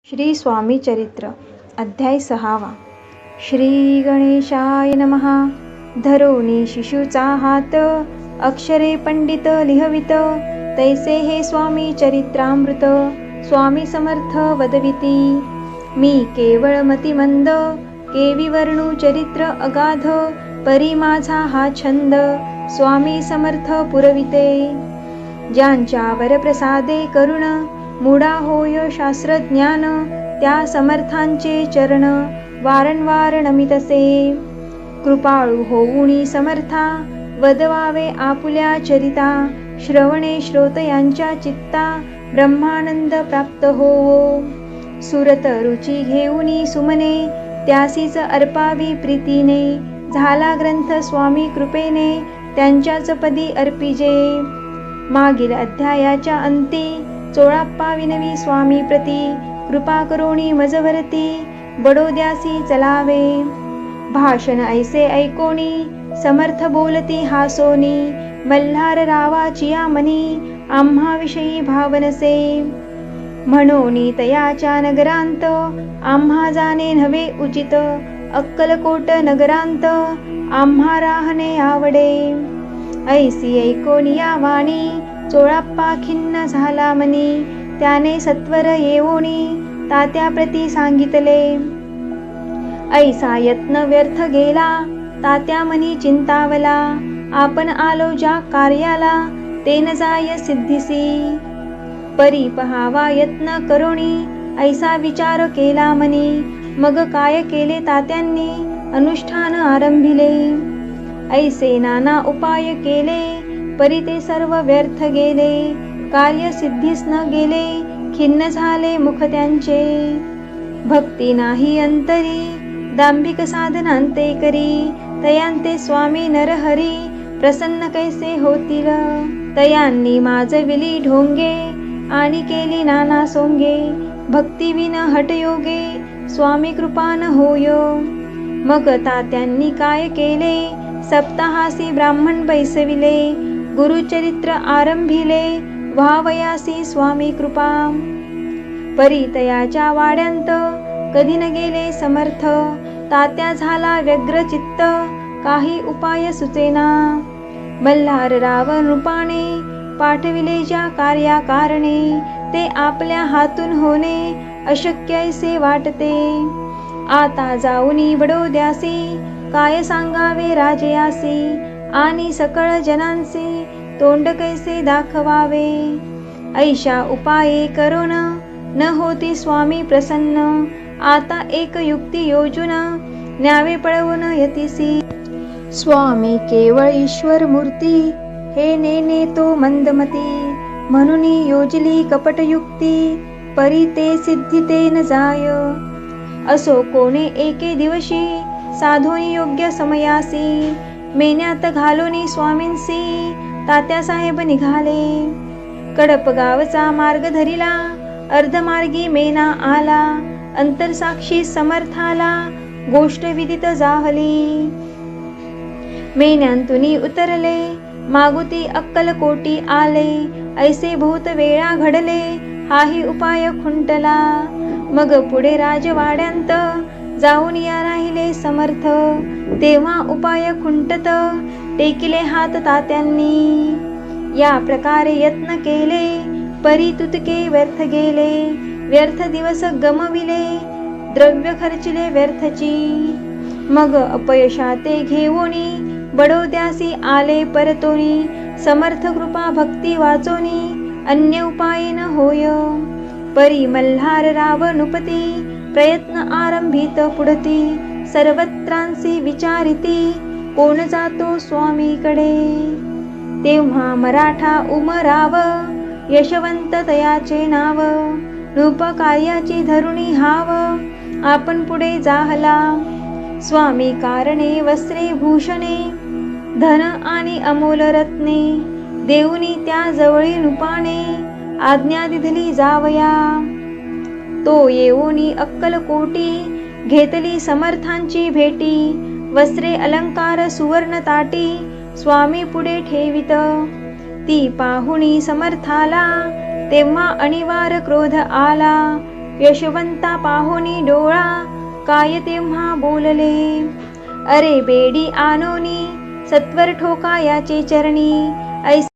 श्री स्वामी चरित्र अध्याय 6. श्री गणेशाय नमः. धरोनी शिशुचा हात, अक्षरे पंडित लिहवित, तैसे हे स्वामी चरित्रामृत. स्वामी समर्थ वदविती, मी केवळ मतिमंद, केवी वर्णू चरित्र अगाध, परी माझा हा छंद, स्वामी समर्थ पुरविते. ज्यांच्यावर प्रसादे करुण, मुडा होय शास्त्रज्ञान, त्या समर्थांचे चरण वारंवार नमितसे. कृपाळू होऊनी समर्था, वदवावे आपुल्या चरिता, श्रवणे श्रोतयांच्या चित्ता, ब्रह्मानंद प्राप्त होवो. सुरत रुची घेऊनी सुमने, त्यासीच अर्पावी प्रीतीने, झाला ग्रंथ स्वामी कृपेने, त्यांच्याच पदी अर्पिजे. मागील अध्यायाच्या अंती, चोळाप्पा विनवी स्वामी प्रती, कृपा करोणी मजवरती, बडोद्यासी चलावे. भाषण ऐसे ऐकोणी, समर्थ बोलती हासोनी, मल्हार रावाचिया मनी, आम्हाविषयी भावनसे. म्हणोनी तयाच्या नगरांत, आम्हा जाणे नव्हे उचित, अक्कलकोट नगरांत, आम्हा राहणे आवडे. ऐसी ऐकोनी या वाणी, चोळाप्पा खिन्न झाला मनी, त्याने सत्वर येवोनी, तात्याप्रती सांगितले. ऐसा यत्न व्यर्थ गेला, तात्या मनी चिंतावला, आपण आलो ज्या कार्याला, ते न जाय सिद्धीसी. परी पहावा यत्न करोणी, ऐसा विचार केला मनी, मग काय केले तात्यांनी, अनुष्ठान आरंभिले. ऐसे नाना उपाय केले, परी ते सर्व व्यर्थ गेले, कार्य सिद्धीस न गेले, खिन्न झाले मुख त्यांचे. भक्ती नाही अंतरी, दांभिक साधनांते करी, तयांते स्वामी नरहरी, प्रसन्न कैसे होतील. तयांनी माजविली ढोंगे, आणि केली नाना सोंगे, भक्तिविन हटयोगे, स्वामी कृपा न होय. मग तात्यांनी काय केले, सप्ताहासी ब्राह्मण बैसविले, गुरुचरित्र आरंभिले, व्हावयासी स्वामी कृपा. परितयाच्या वाड्यांत, कधी न गेले समर्थ, तात्या झाला व्यग्र चित्त, काही उपाय सुचेना. मल्हार राव नृपाने, पाठविले ज्या कार्या कारणे, ते आपल्या हातून होणे अशक्य ऐसे वाटते. आता जाऊनी बडोद्यासी, काय सांगावे राजयासी, आणि सकळ जनांसी, तोंड कैसे दाखवावे. ऐशा उपाये करोन, न होती स्वामी प्रसन्न, आता एक युक्ती योजून, न्यावे पळवून यतीसी. स्वामी केवळ ईश्वर मूर्ती, हे नेने तो मंदमती, म्हणून योजली कपटयुक्ती, परी ते सिद्धी ते न जाय. असो कोणे एके दिवशी, साधोनी योग्य समयासी, मेन्यात घालोनी स्वामींसी, तात्यासाहेब निघाले. कडप गावचा मार्ग धरिला, अर्धमार्गी मेना आला, अंतरसाक्षी समर्थाला, गोष्ट विदित जाहली. मेन्यांतुनी उतरले, मागुती अक्कलकोटी आले, ऐसे बहुत वेळा घडले, हाही उपाय खुंटला. मग पुढे राजवाड्यांत, जाऊन या राहिले समर्थ, तेव्हा उपाय खुंटत, टेकिले हात तात्यांनी. या प्रकारे यत्न केले, परी तुतके व्यर्थ गेले, व्यर्थ दिवस गमविले, द्रव्य खर्चिले व्यर्थची. मग अपयशाते घेऊनी, बडोद्यासी आले परतोनी, समर्थ कृपा भक्ती वाचोनी, अन्य उपाय न होय. परी मल्हार राव नृपती, प्रयत्न आरंभित पुढती, सर्वत्रांसी विचारिती, कोण जातो स्वामीकडे. तेव्हा मराठा उमराव, यशवंत तयाचे नाव, नृपकार्याची धरुणी हाव, आपण पुढे जाहला. स्वामी कारणे वस्त्रे भूषणे, धन आणि अमोल रत्ने, देऊनी त्या जवळी नृपाने, आज्ञा दिधली जावया. तो येऊनी अक्कलकोटी, घेतली समर्थांची भेटी, वस्त्रे अलंकार सुवर्ण ताटी, स्वामी पुढे ठेवित. ती पाहुणी समर्थाला, तेव्हा अनिवार्य क्रोध आला, यशवंता पाहोनी डोळा, काय तेव्हा बोलले. अरे बेडी आणोनी, सत्वर ठोका याचे चरणी. ऐसे